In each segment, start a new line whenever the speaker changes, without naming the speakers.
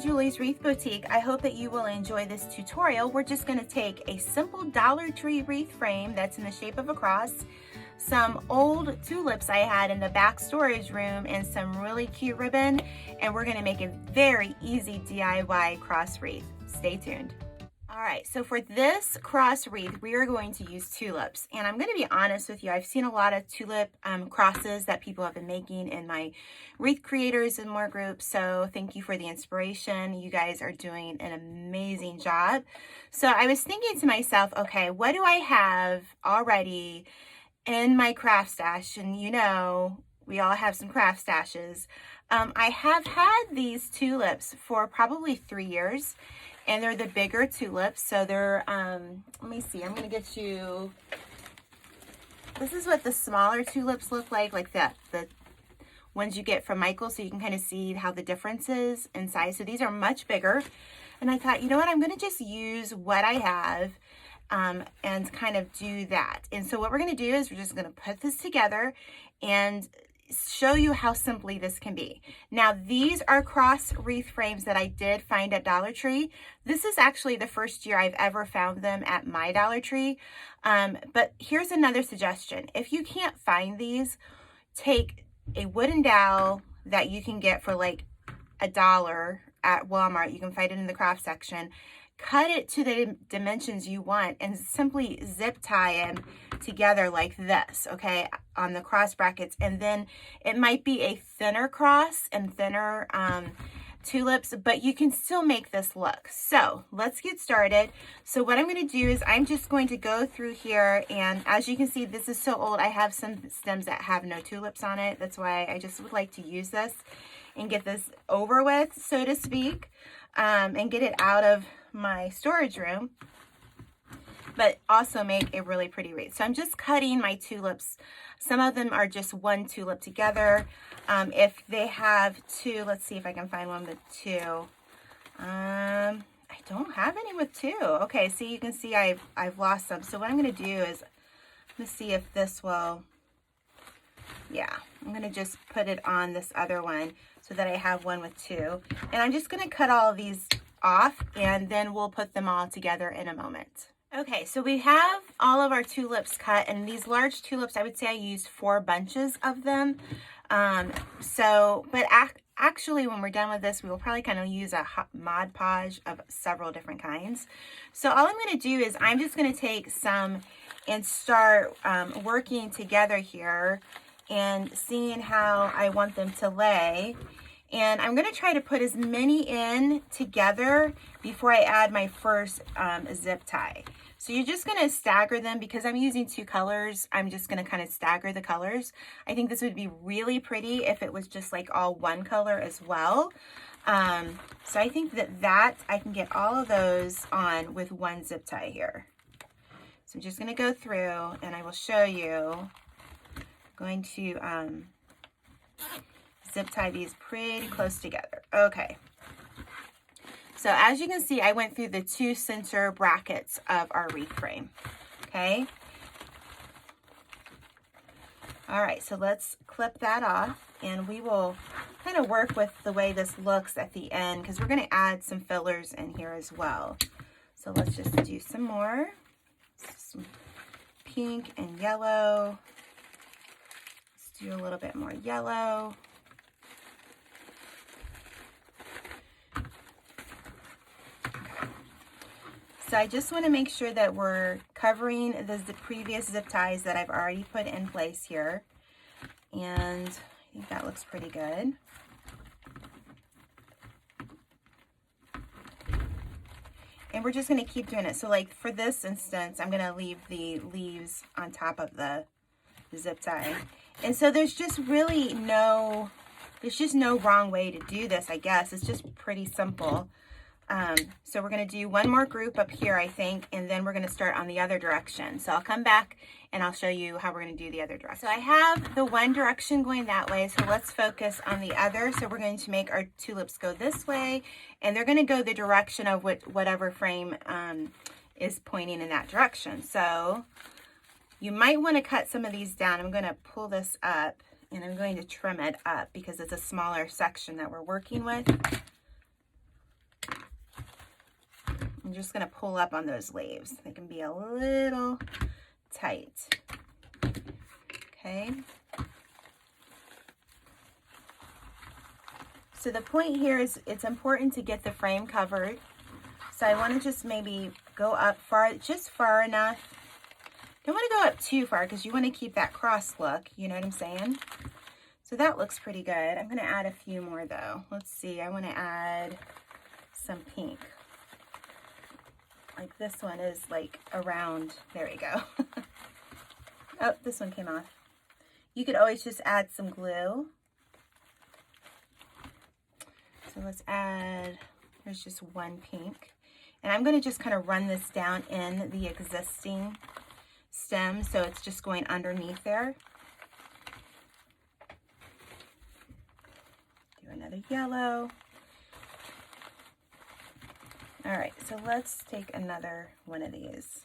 Julie's Wreath Boutique. I hope that you will enjoy this tutorial. We're just going to take a simple Dollar Tree wreath frame that's in the shape of a cross, some old tulips I had in the back storage room, and some really cute ribbon, and we're going to make a very easy DIY cross wreath. Stay tuned. All right, so for this cross wreath, we are going to use tulips. And I'm going to be honest with you, I've seen a lot of tulip crosses that people have been making in my wreath creators and more groups. So thank you for the inspiration. You guys are doing an amazing job. So I was thinking to myself, okay, what do I have already in my craft stash? And you know, we all have some craft stashes. I have had these tulips for probably 3 years. And they're the bigger tulips, so they're, let me see, I'm going to get you, this is what the smaller tulips look like the ones you get from Michael, so you can kind of see how the difference is in size. So these are much bigger, and I thought, you know what, I'm going to just use what I have and kind of do that. And so what we're going to do is we're just going to put this together and show you how simply this can be. Now, these are cross wreath frames that I did find at Dollar Tree. This is actually the first year I've ever found them at my Dollar Tree. But here's another suggestion. If you can't find these, take a wooden dowel that you can get for like $1 at Walmart. You can find it in the craft section. Cut it to the dimensions you want and simply zip tie them together like this, okay, on the cross brackets. And then it might be a thinner cross and thinner tulips, but you can still make this look. So let's get started. So what I'm going to do is I'm just going to go through here, and as you can see, this is so old. I have some stems that have no tulips on it. That's why I just would like to use this and get this over with, so to speak, and get it out of my storage room, but also make a really pretty wreath. So I'm just cutting my tulips. Some of them are just one tulip together. If they have two, let's see if I can find one with two. I don't have any with two. Okay, so you can see I've lost some. So what I'm going to do is let's see if this will, yeah, I'm going to just put it on this other one so that I have one with two. And I'm just going to cut all of these off, and then we'll put them all together in a moment. Okay, so we have all of our tulips cut, and these large tulips, I would say I used 4 bunches of them. But actually when we're done with this, we will probably kind of use a Mod Podge of several different kinds. So all I'm going to do is I'm just going to take some and start working together here and seeing how I want them to lay. And I'm going to try to put as many in together before I add my first zip tie. So you're just going to stagger them because I'm using 2 colors. I'm just going to kind of stagger the colors. I think this would be really pretty if it was just like all one color as well. So I think that I can get all of those on with one zip tie here. So I'm just going to go through and I will show you. I'm going to zip tie these pretty close together. Okay. So as you can see, I went through the 2 center brackets of our wreath frame. Okay. All right. So let's clip that off, and we will kind of work with the way this looks at the end because we're going to add some fillers in here as well. So let's just do some more. Some pink and yellow. Let's do a little bit more yellow. So I just want to make sure that we're covering the previous zip ties that I've already put in place here. And I think that looks pretty good. And we're just going to keep doing it. So like for this instance, I'm going to leave the leaves on top of the zip tie. And so there's just really no wrong way to do this, I guess. It's just pretty simple. So we're going to do one more group up here, I think, and then we're going to start on the other direction. So I'll come back and I'll show you how we're going to do the other direction. So I have the one direction going that way, so let's focus on the other. So we're going to make our tulips go this way, and they're going to go the direction of whatever frame is pointing in that direction. So you might want to cut some of these down. I'm going to pull this up, and I'm going to trim it up because it's a smaller section that we're working with. I'm just going to pull up on those leaves. They can be a little tight. Okay. So the point here is it's important to get the frame covered. So I want to just maybe go up far, just far enough. Don't want to go up too far because you want to keep that cross look. You know what I'm saying? So that looks pretty good. I'm going to add a few more though. Let's see. I want to add some pink. Like this one is like around, there we go. Oh, this one came off. You could always just add some glue. So let's add, there's just one pink. And I'm going to just kind of run this down in the existing stem, so it's just going underneath there. Do another yellow. All right, so let's take another one of these.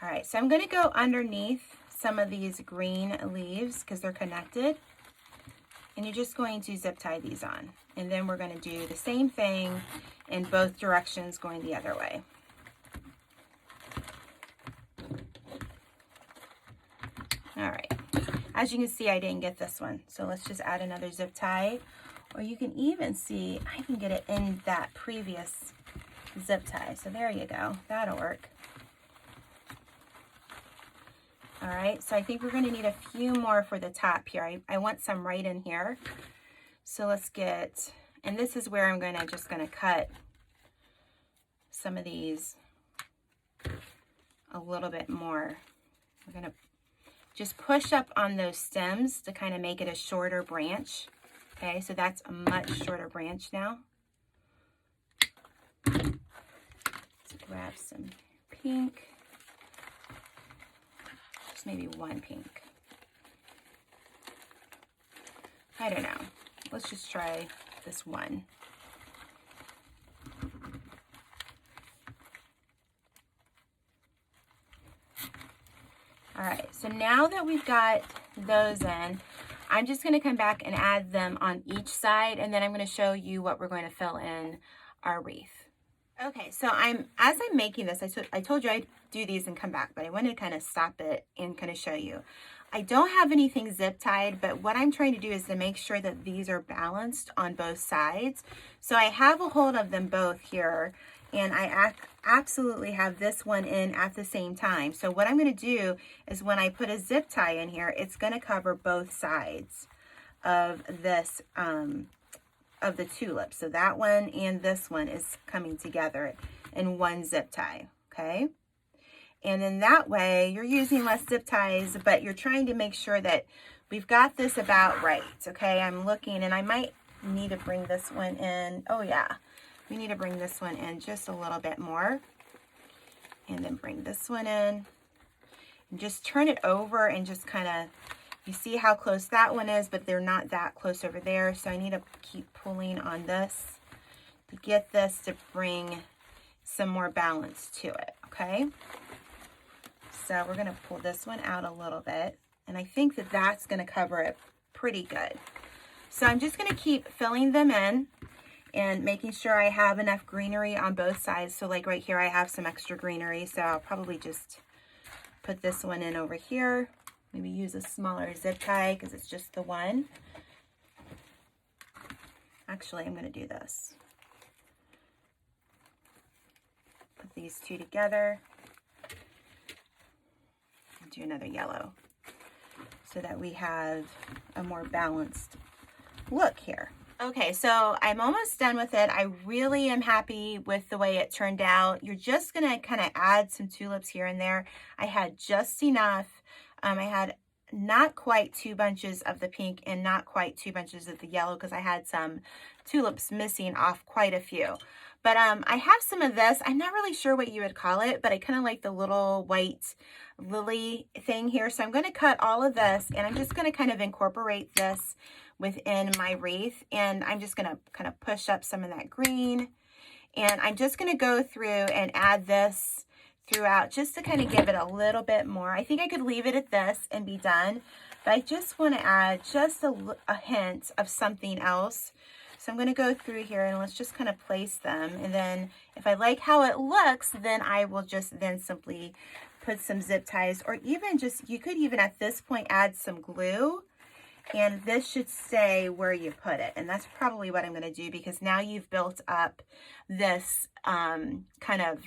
All right, so I'm going to go underneath some of these green leaves because they're connected. And you're just going to zip tie these on. And then we're going to do the same thing in both directions going the other way. All right. As you can see, I didn't get this one. So let's just add another zip tie. Or you can even see, I can get it in that previous zip tie. So there you go. That'll work. All right, so I think we're going to need a few more for the top here. I want some right in here. So let's get, and this is where I'm just going to cut some of these a little bit more. We're going to just push up on those stems to kind of make it a shorter branch. Okay, so that's a much shorter branch now. Let's grab some pink. Maybe one pink. I don't know. Let's just try this one. All right, so now that we've got those in, I'm just going to come back and add them on each side, and then I'm going to show you what we're going to fill in our wreath. Okay, so as I'm making this, I told you I'd do these and come back, but I wanted to kind of stop it and kind of show you. I don't have anything zip tied, but what I'm trying to do is to make sure that these are balanced on both sides. So I have a hold of them both here, and I absolutely have this one in at the same time. So what I'm going to do is when I put a zip tie in here, it's going to cover both sides of this of the tulip. So that one and this one is coming together in one zip tie, okay? And then that way you're using less zip ties, but you're trying to make sure that we've got this about right, okay? I'm looking, and I might need to bring this one in. Oh yeah, we need to bring this one in just a little bit more. And then bring this one in. And just turn it over and just kind of, you see how close that one is, but they're not that close over there. So I need to keep pulling on this to get this to bring some more balance to it, okay? So we're going to pull this one out a little bit. And I think that that's going to cover it pretty good. So I'm just going to keep filling them in and making sure I have enough greenery on both sides. So like right here, I have some extra greenery. So I'll probably just put this one in over here. Maybe use a smaller zip tie because it's just the one. Actually, I'm going to do this. Put these two together. And do another yellow so that we have a more balanced look here. Okay, so I'm almost done with it. I really am happy with the way it turned out. You're just going to kind of add some tulips here and there. I had just enough. I had not quite 2 bunches of the pink and not quite 2 bunches of the yellow because I had some tulips missing off quite a few. But I have some of this. I'm not really sure what you would call it, but I kind of like the little white lily thing here. So I'm going to cut all of this, and I'm just going to kind of incorporate this within my wreath. And I'm just going to kind of push up some of that green. And I'm just going to go through and add this throughout just to kind of give it a little bit more. I think I could leave it at this and be done, but I just want to add just a hint of something else So I'm going to go through here and let's just kind of place them. And then if I like how it looks, then I will just then simply put some zip ties, or even just, you could even at this point add some glue, and this should stay where you put it. And that's probably what I'm going to do, because now you've built up this kind of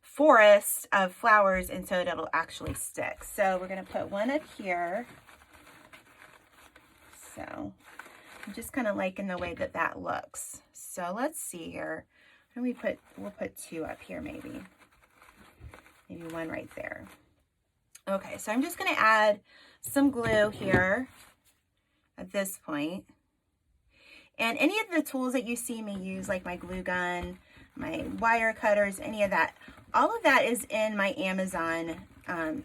forest of flowers, and so it'll actually stick. So we're going to put one up here. So I'm just kind of liking the way that that looks. So let's see here. We'll put two up here, maybe one right there. Okay, so I'm just going to add some glue here at this point. And any of the tools that you see me use, like my glue gun, my wire cutters, any of that, all of that is in my Amazon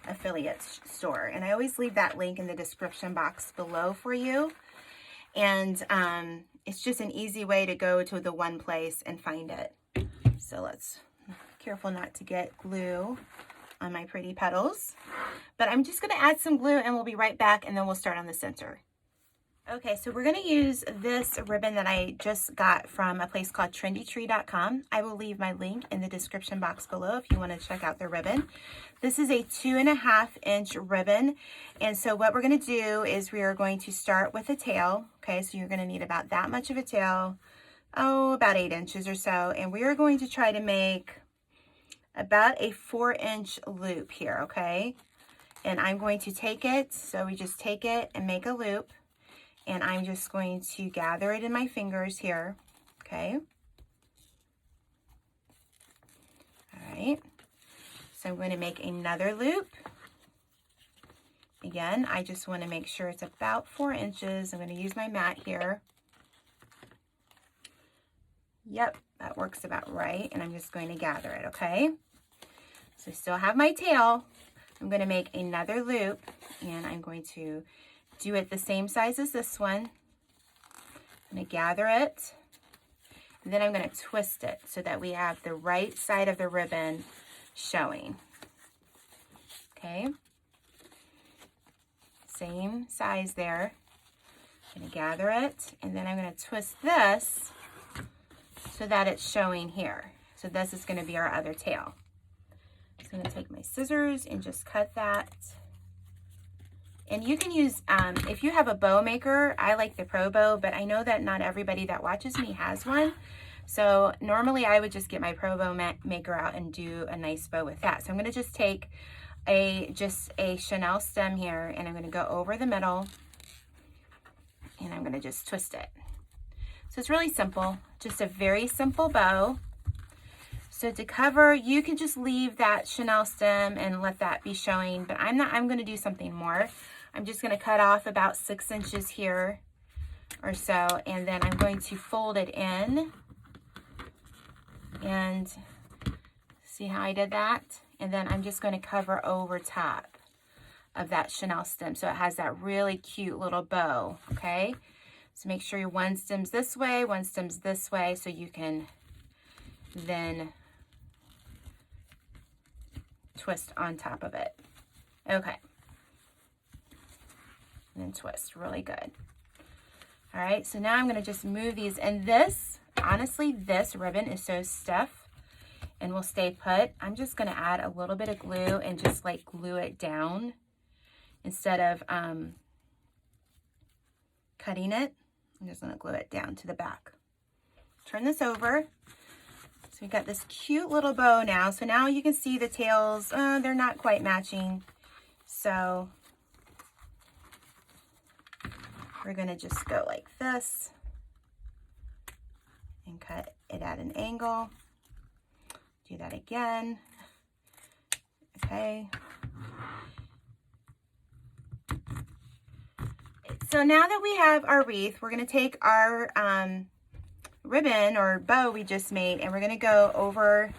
affiliate store. And I always leave that link in the description box below for you. And it's just an easy way to go to the one place and find it. So let's be careful not to get glue on my pretty petals. But I'm just going to add some glue, and we'll be right back, and then we'll start on the center. Okay, so we're going to use this ribbon that I just got from a place called trendytree.com. I will leave my link in the description box below if you want to check out the ribbon. This is a 2.5-inch ribbon. And so what we're going to do is we are going to start with a tail. Okay, so you're going to need about that much of a tail, about 8 inches or so. And we are going to try to make about a 4-inch loop here, okay? And I'm going to take it, so we just take it and make a loop. And I'm just going to gather it in my fingers here, okay? All right, so I'm going to make another loop. Again, I just want to make sure it's about 4 inches. I'm going to use my mat here. Yep, that works about right. And I'm just going to gather it, okay? So I still have my tail. I'm going to make another loop, and I'm going to do it the same size as this one. I'm going to gather it, and then I'm going to twist it so that we have the right side of the ribbon showing. Okay, same size there. I'm going to gather it, and then I'm going to twist this so that it's showing here. So this is going to be our other tail. So I'm going to take my scissors and just cut that. And you can use, if you have a bow maker, I like the Pro Bow, but I know that not everybody that watches me has one. So normally I would just get my Pro Bow maker out and do a nice bow with that. So I'm going to just take just a chenille stem here, and I'm going to go over the middle, and I'm going to just twist it. So it's really simple, just a very simple bow. So to cover, you can just leave that chenille stem and let that be showing, but I'm going to do something more. I'm just going to cut off about 6 inches here or so, and then I'm going to fold it in. And see how I did that? And then I'm just going to cover over top of that chenille stem so it has that really cute little bow, okay? So make sure your one stem's this way, one stem's this way, so you can then twist on top of it. Okay. And then twist, really good. All right, so now I'm gonna just move these, and this, honestly, this ribbon is so stiff and will stay put. I'm just gonna add a little bit of glue and just like glue it down instead of cutting it. I'm just gonna glue it down to the back. Turn this over. So we got this cute little bow now. So now you can see the tails, they're not quite matching. So we're gonna just go like this and cut it at an angle. Do that again. Okay. So now that we have our wreath, we're gonna take our ribbon or bow we just made, and we're gonna go over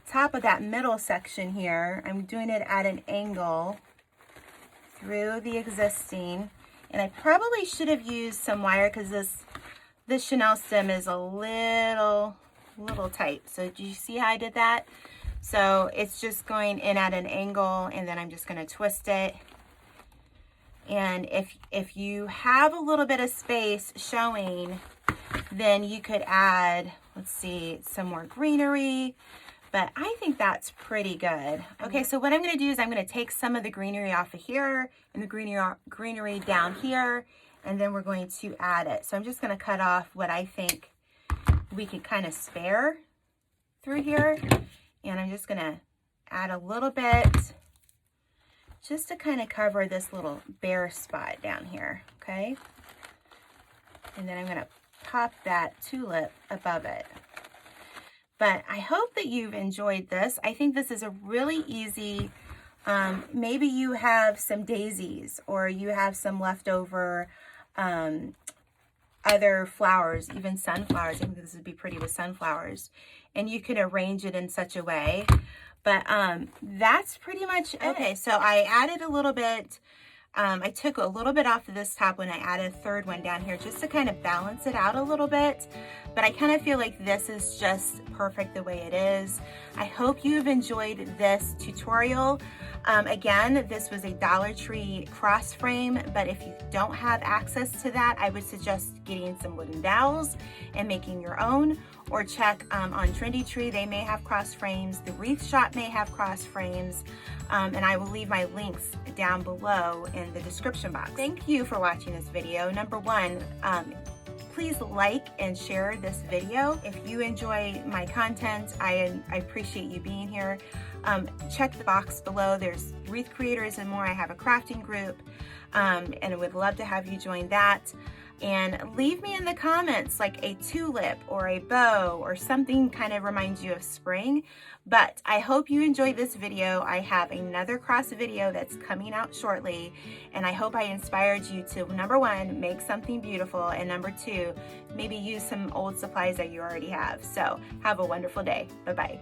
top of that middle section here. I'm doing it at an angle through the existing, and I probably should have used some wire because this chenille stem is a little tight. So do you see how I did that? So it's just going in at an angle, and then I'm just going to twist it. And if you have a little bit of space showing, then you could add, let's see, some more greenery. But I think that's pretty good. Okay, so what I'm gonna do is I'm gonna take some of the greenery off of here and the greenery down here, and then we're going to add it. So I'm just gonna cut off what I think we could kind of spare through here. And I'm just gonna add a little bit just to kind of cover this little bare spot down here, okay? And then I'm gonna pop that tulip above it. But I hope that you've enjoyed this. I think this is a really easy, maybe you have some daisies or you have some leftover other flowers, even sunflowers. I think this would be pretty with sunflowers. And you can arrange it in such a way. But that's pretty much it. Okay, so I added a little bit. I took a little bit off of this top one. I added a third one down here just to kind of balance it out a little bit. But I kind of feel like this is just perfect the way it is. I hope you've enjoyed this tutorial. Again, this was a Dollar Tree cross frame, but if you don't have access to that, I would suggest getting some wooden dowels and making your own, or check on Trendy Tree. They may have cross frames. The Wreath Shop may have cross frames. And I will leave my links down below in the description box. Thank you for watching this video. Number one, please like and share this video. If you enjoy my content, I appreciate you being here. Check the box below. There's wreath creators and more. I have a crafting group, and I would love to have you join that. And leave me in the comments like a tulip or a bow or something kind of reminds you of spring. But I hope you enjoyed this video. I have another cross video that's coming out shortly, and I hope I inspired you to, number one, make something beautiful, and number two, maybe use some old supplies that you already have. So have a wonderful day. Bye-bye.